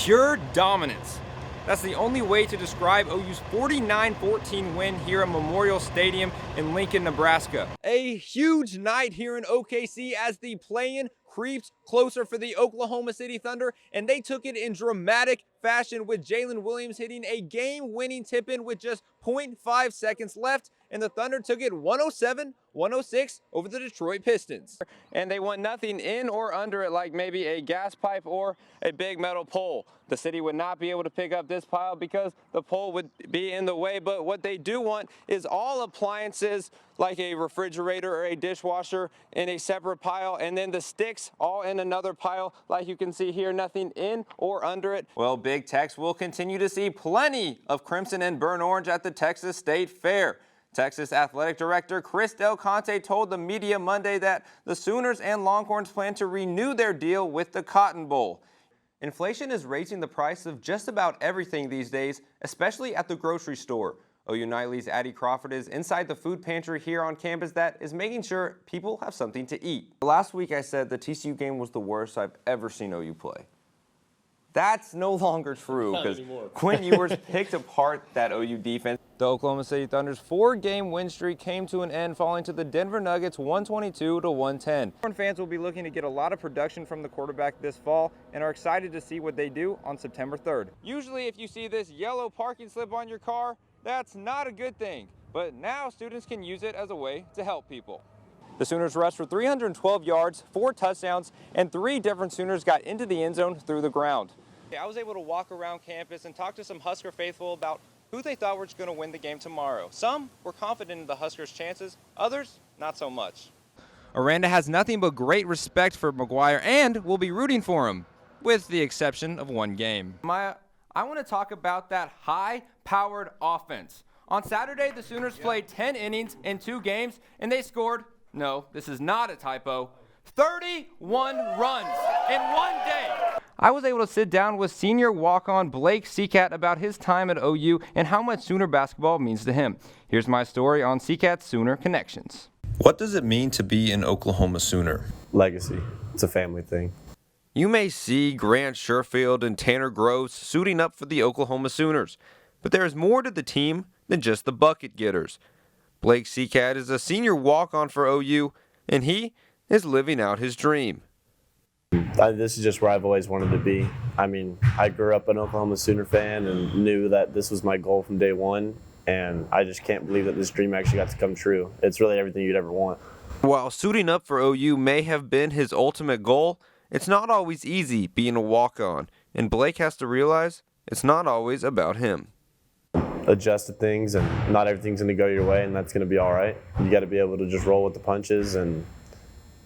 Pure dominance. That's the only way to describe OU's 49-14 win here at Memorial Stadium in Lincoln, Nebraska. A huge night here in OKC as the play-in creeps closer for the Oklahoma City Thunder, and they took it in dramatic fashion with Jalen Williams hitting a game-winning tip-in with just 0.5 seconds left, and the Thunder took it 107-106 over the Detroit Pistons. And they went nothing in or under it like maybe a gas pipe or a big metal pole. The city would not be able to pick up this pile because the pole would be in the way, but what they do want is all appliances like a refrigerator or a dishwasher in a separate pile, and then the sticks all in another pile like you can see here, nothing in or under it. Well, Big Tex will continue to see plenty of crimson and burnt orange at the Texas State Fair. Texas Athletic Director Chris Del Conte told the media Monday that the Sooners and Longhorns plan to renew their deal with the Cotton Bowl. Inflation is raising the price of just about everything these days, especially at the grocery store. OU Nightly's Addie Crawford is inside the food pantry here on campus that is making sure people have something to eat. Last week I said the TCU game was the worst I've ever seen OU play. That's no longer true because Quinn Ewers picked apart that OU defense. The Oklahoma City Thunder's 4-game win streak came to an end, falling to the Denver Nuggets 122-110. Fans will be looking to get a lot of production from the quarterback this fall and are excited to see what they do on September 3rd. Usually if you see this yellow parking slip on your car, that's not a good thing, but now students can use it as a way to help people. The Sooners rushed for 312 yards, 4 touchdowns, and 3 different Sooners got into the end zone through the ground. I was able to walk around campus and talk to some Husker faithful about who they thought was going to win the game tomorrow. Some were confident in the Huskers' chances, others not so much. Aranda has nothing but great respect for McGuire and will be rooting for him, with the exception of one game. I want to talk about that high-powered offense. On Saturday, the Sooners played 10 innings in 2 games, and they scored, no, this is not a typo, 31 runs in 1 day. I was able to sit down with senior walk-on Blake Seacat about his time at OU and how much Sooner basketball means to him. Here's my story on Seacat's Sooner connections. What does it mean to be an Oklahoma Sooner? Legacy. It's a family thing. You may see Grant Sherfield and Tanner Gross suiting up for the Oklahoma Sooners, but there is more to the team than just the bucket getters. Blake Seacat is a senior walk-on for OU, and he is living out his dream. This is just where I've always wanted to be. I mean, I grew up an Oklahoma Sooner fan and knew that this was my goal from day one, and I just can't believe that this dream actually got to come true. It's really everything you'd ever want. While suiting up for OU may have been his ultimate goal, it's not always easy being a walk-on, and Blake has to realize it's not always about him. Adjust to things, and not everything's going to go your way, and that's going to be all right. You got to be able to just roll with the punches and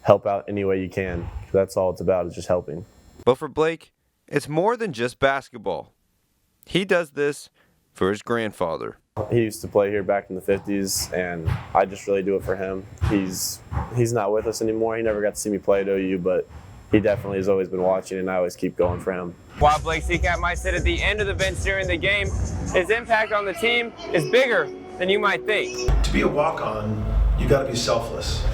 help out any way you can. That's all it's about, is just helping. But for Blake, it's more than just basketball. He does this for his grandfather. He used to play here back in the 50s, and I just really do it for him. He's not with us anymore. He never got to see me play at OU, but he definitely has always been watching, and I always keep going for him. While Blake Seacat might sit at the end of the bench during the game, his impact on the team is bigger than you might think. To be a walk-on, you got to be selfless.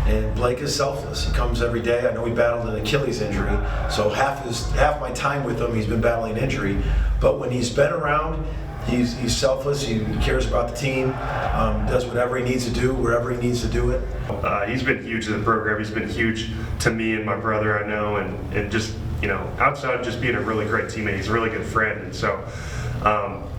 And Blake is selfless. He comes every day. I know he battled an Achilles injury, so half my time with him, he's been battling injury. But when he's been around, he's selfless. He cares about the team, does whatever he needs to do, wherever he needs to do it. He's been huge to the program. He's been huge to me and my brother, I know, and just, outside of just being a really great teammate, he's a really good friend. And so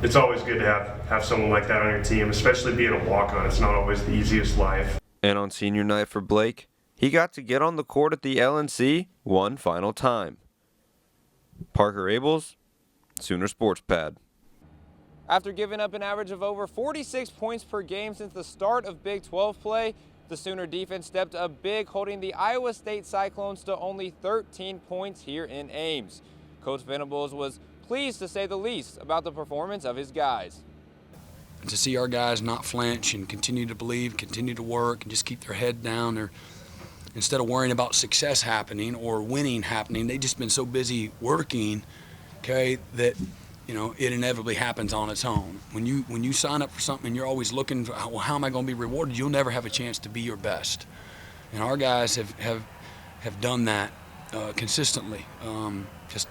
it's always good to have someone like that on your team, especially being a walk-on. It's not always the easiest life. And on senior night for Blake, he got to get on the court at the LNC one final time. Parker Abels, Sooner Sports Pad. After giving up an average of over 46 points per game since the start of Big 12 play, the Sooner defense stepped up big, holding the Iowa State Cyclones to only 13 points here in Ames. Coach Venables was pleased, to say the least, about the performance of his guys. To see our guys not flinch and continue to believe, continue to work, and just keep their head down. Instead of worrying about success happening or winning happening, they've just been so busy working, okay, that it inevitably happens on its own. When you sign up for something and you're always looking for, well, how am I going to be rewarded? You'll never have a chance to be your best. And our guys have done that consistently. Just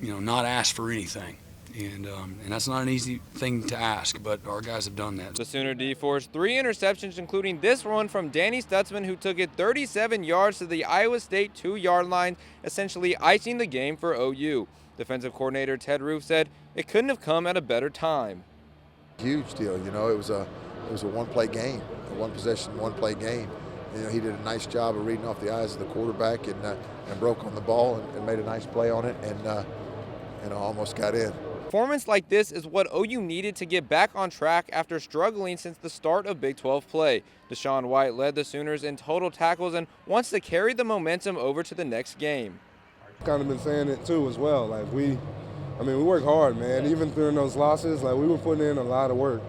not ask for anything. And that's not an easy thing to ask, but our guys have done that. The Sooner D forced 3 interceptions, including this one from Danny Stutzman, who took it 37 yards to the Iowa State 2-yard line, essentially icing the game for OU. Defensive coordinator Ted Roof said it couldn't have come at a better time. Huge deal, it was a one-play game, a one-possession, one-play game. He did a nice job of reading off the eyes of the quarterback and broke on the ball and made a nice play on it and almost got in. Performance like this is what OU needed to get back on track after struggling since the start of Big 12 play. Deshaun White led the Sooners in total tackles and wants to carry the momentum over to the next game. Kind of been saying it too as well. We work hard, man. Even during those losses, we were putting in a lot of work.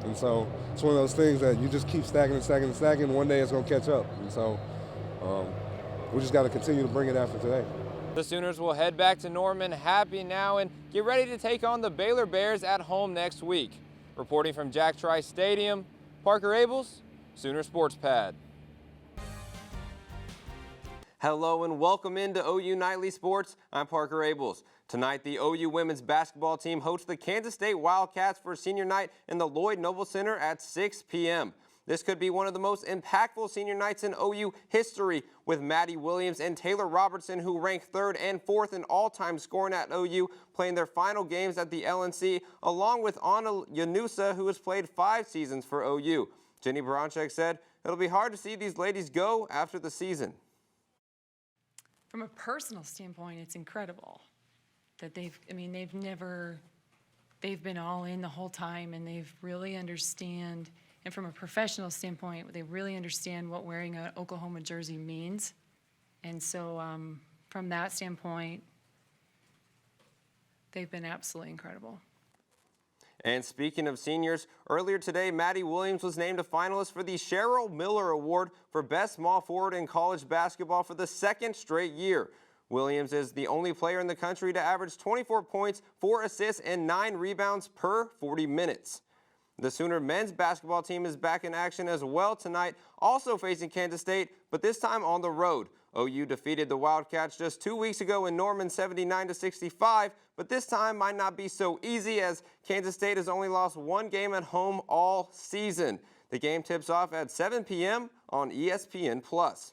And so it's one of those things that you just keep stacking and stacking and stacking. One day it's going to catch up. And so we just got to continue to bring it after today. The Sooners will head back to Norman happy now and get ready to take on the Baylor Bears at home next week. Reporting from Jack Trice Stadium, Parker Abels, Sooner Sports Pad. Hello and welcome into OU Nightly Sports. I'm Parker Abels. Tonight, the OU women's basketball team hosts the Kansas State Wildcats for senior night in the Lloyd Noble Center at 6 p.m. This could be one of the most impactful senior nights in OU history, with Maddie Williams and Taylor Robertson, who ranked 3rd and 4th in all-time scoring at OU, playing their final games at the LNC, along with Anna Yanusa, who has played 5 seasons for OU. Jenny Baranchek said it'll be hard to see these ladies go after the season. From a personal standpoint, it's incredible that they've been all in the whole time, and they've really understand. And from a professional standpoint, they really understand what wearing an Oklahoma jersey means. And so from that standpoint, they've been absolutely incredible. And speaking of seniors, earlier today, Maddie Williams was named a finalist for the Cheryl Miller Award for Best Small Forward in college basketball for the 2nd straight year. Williams is the only player in the country to average 24 points, 4 assists, and 9 rebounds per 40 minutes. The Sooner men's basketball team is back in action as well tonight, also facing Kansas State, but this time on the road. OU defeated the Wildcats just 2 weeks ago in Norman 79-65, but this time might not be so easy, as Kansas State has only lost 1 game at home all season. The game tips off at 7 p.m. on ESPN+.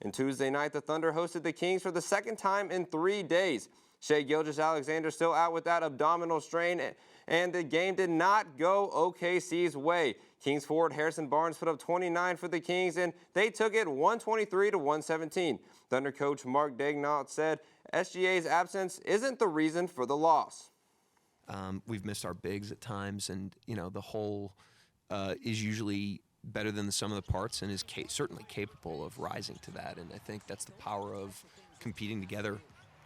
And Tuesday night, the Thunder hosted the Kings for the 2nd time in 3 days. Shea Gilgeous-Alexander still out with that abdominal strain, and the game did not go OKC's way. Kings forward Harrison Barnes put up 29 for the Kings, and they took it 123-117. Thunder coach Mark Daignault said SGA's absence isn't the reason for the loss. We've missed our bigs at times, and the whole is usually better than the sum of the parts, and is certainly capable of rising to that. And I think that's the power of competing together.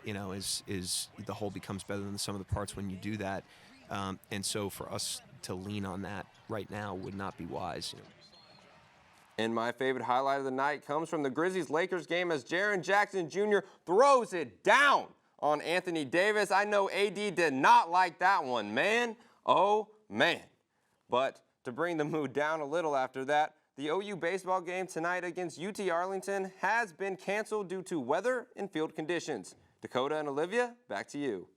Is the whole becomes better than the sum of the parts when you do that. And so for us to lean on that right now would not be wise. And my favorite highlight of the night comes from the Grizzlies-Lakers game, as Jaren Jackson Jr. throws it down on Anthony Davis. I know AD did not like that one, man. Oh, man. But to bring the mood down a little after that, the OU baseball game tonight against UT Arlington has been canceled due to weather and field conditions. Dakota and Olivia, back to you.